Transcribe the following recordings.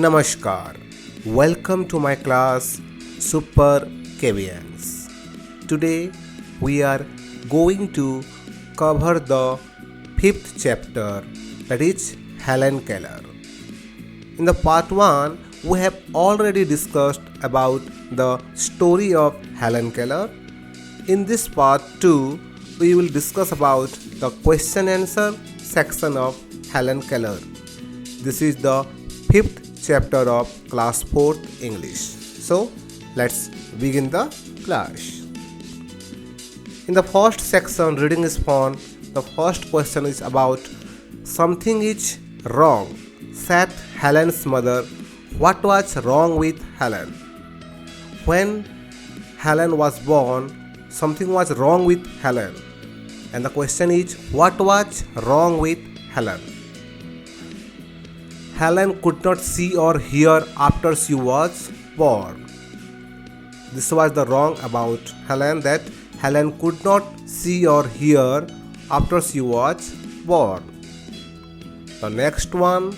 Namaskar. Welcome to my class Super Cavians. Today we are going to cover the fifth chapter, that is Helen Keller. In the part 1 we have already discussed about the story of Helen Keller. In this part 2 we will discuss about the question answer section of Helen Keller. This is the fifth chapter of class 4th English. So let's begin the class. In the first section, reading is fun. The first question is about something is wrong, said Helen's mother. What was wrong with Helen? When Helen was born, something was wrong with Helen. And the question is, what was wrong with Helen? Helen could not see or hear after she was born. This was the wrong about Helen, that Helen could not see or hear after she was born. The next one,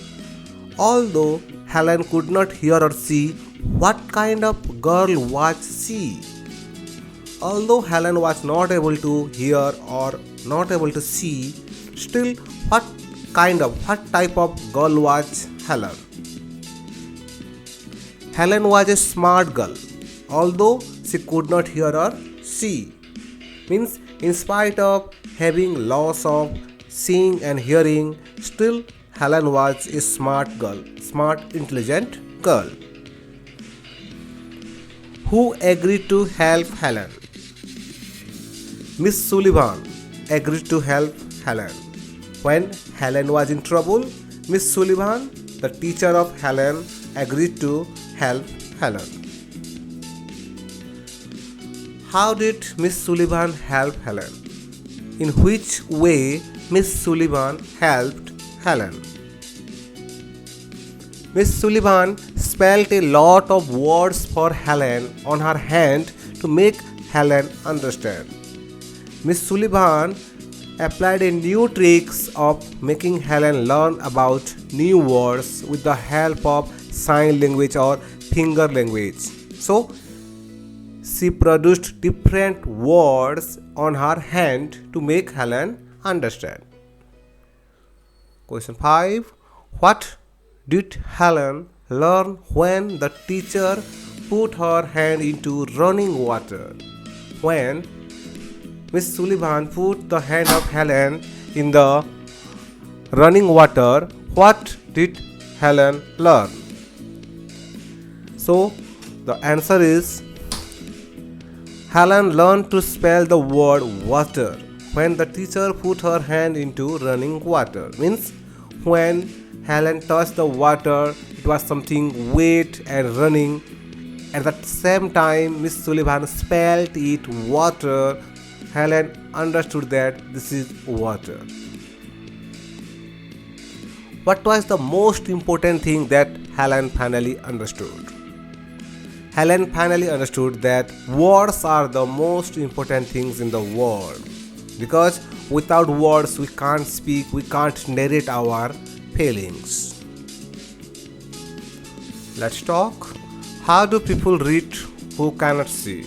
although Helen could not hear or see, what kind of girl was she? Although Helen was not able to hear or not able to see, still what type of girl was Helen? Helen was a smart girl, although she could not hear or see. Means, in spite of having loss of seeing and hearing, still Helen was a smart girl, smart, intelligent girl. Who agreed to help Helen? Miss Sullivan agreed to help Helen. When Helen was in trouble, Miss Sullivan, the teacher of Helen, agreed to help Helen. How did Miss Sullivan help Helen? In which way Miss Sullivan helped Helen? Miss Sullivan spelled a lot of words for Helen on her hand to make Helen understand. Miss Sullivan applied a new tricks of making Helen learn about new words with the help of sign language or finger language. So, she produced different words on her hand to make Helen understand. Question 5. What did Helen learn when the teacher put her hand into running water? When Miss Sullivan put the hand of Helen in the running water, what did Helen learn? So, the answer is Helen learned to spell the word water when the teacher put her hand into running water. Means, when Helen touched the water, it was something wet and running. At the same time, Miss Sullivan spelled it water. Helen understood that this is water. What was the most important thing that Helen finally understood? Helen finally understood that words are the most important things in the world. Because without words we can't speak, we can't narrate our feelings. Let's talk. How do people read who cannot see?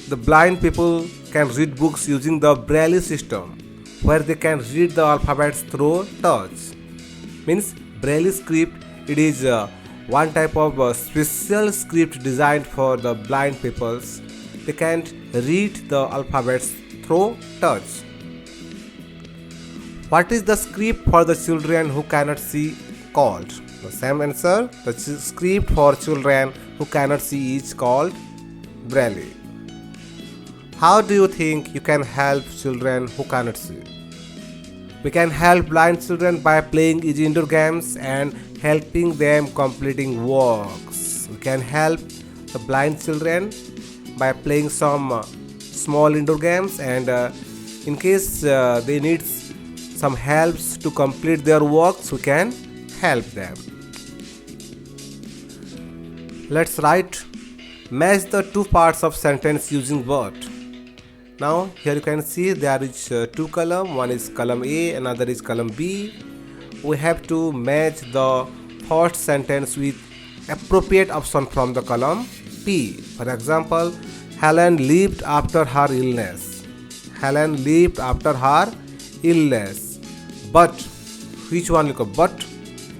The blind people can read books using the Braille system, where they can read the alphabets through touch. Means, Braille script, it is one type of special script designed for the blind peoples. They can't read the alphabets through touch. What is the script for the children who cannot see called? The same answer. The script for children who cannot see is called Braille. How do you think you can help children who cannot see? We can help blind children by playing easy indoor games and helping them completing works. We can help the blind children by playing some small indoor games, and in case they need some helps to complete their works, we can help them. Let's write. Match the two parts of sentence using what? Now here you can see there is two column. One is column A, another is column B. we have to match the first sentence with appropriate option from the column P. For example, Helen lived after her illness. Helen lived after her illness. But, which one look up? But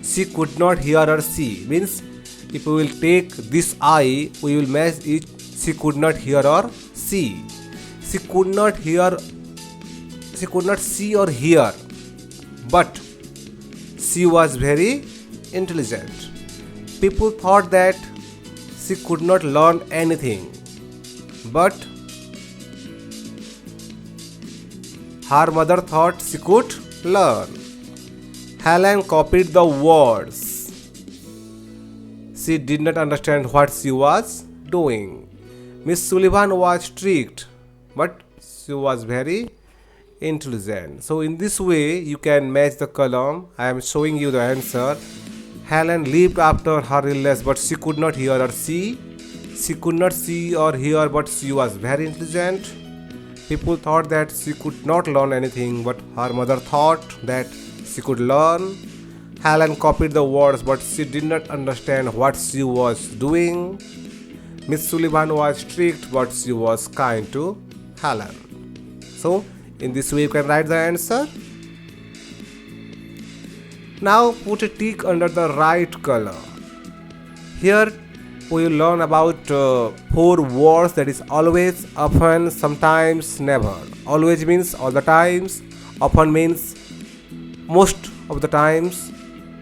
she could not hear or see. Means if we will take this I, we will match it. She could not hear or see. She could not hear. She could not see or hear. But she was very intelligent. People thought that she could not learn anything. But her mother thought she could learn. Helen copied the words. She did not understand what she was doing. Miss Sullivan was strict, but she was very intelligent. So in this way you can match the column. I am showing you the answer. Helen lived after her illness, but she could not hear or see. She could not see or hear, but she was very intelligent. People thought that she could not learn anything, but her mother thought that she could learn. Helen copied the words, but she did not understand what she was doing. Miss Sullivan was strict, but she was kind to Helen. So, in this way you can write the answer. Now put a tick under the right color. Here we will learn about 4 words, that is always, often, sometimes, never. Always means all the times, often means most of the times,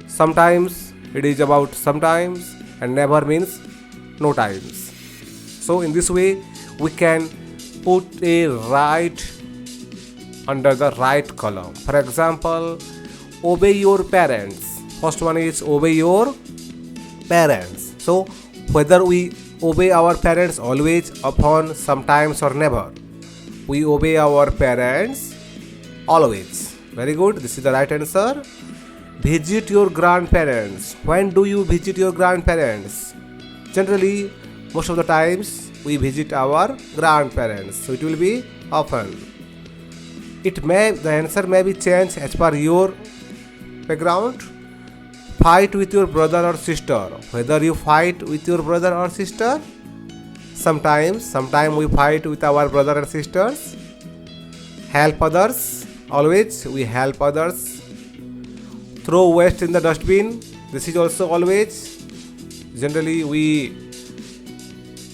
sometimes it is about sometimes, and never means no times. So in this way we can put a right under the right column. For example, obey your parents. First one is obey your parents. So whether we obey our parents always, often, sometimes, or never, we obey our parents always. Very good, this is the right answer. Visit your grandparents. When do you visit your grandparents? Generally, most of the times we visit our grandparents, so it will be often. The answer may be changed as per your background. Fight with your brother or sister. Whether you fight with your brother or sister, sometimes we fight with our brother and sisters. Help others. Always we help others. Throw waste in the dustbin. This is also always. Generally we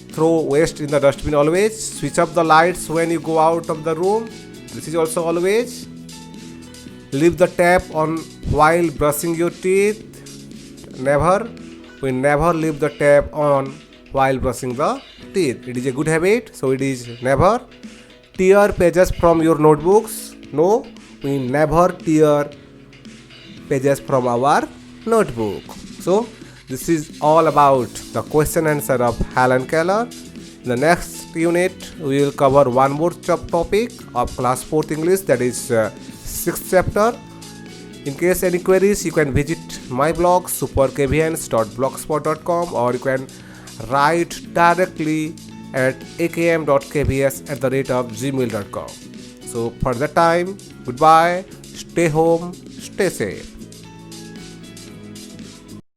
throw waste in the dustbin always. Switch off the lights when you go out of the room. This is also always. Leave the tap on while brushing your teeth. Never. We never leave the tap on while brushing the teeth. It is a good habit, so it is never. Tear pages from your notebooks. No, we never tear pages from our notebook. So this is all about the question answer of Helen Keller. In the next unit we will cover one more topic of class 4th English, that is 6th chapter. In case any queries, you can visit my blog superkvns.blogspot.com, or you can write directly at akm.kvs@gmail.com. So for that time, goodbye, stay home, stay safe.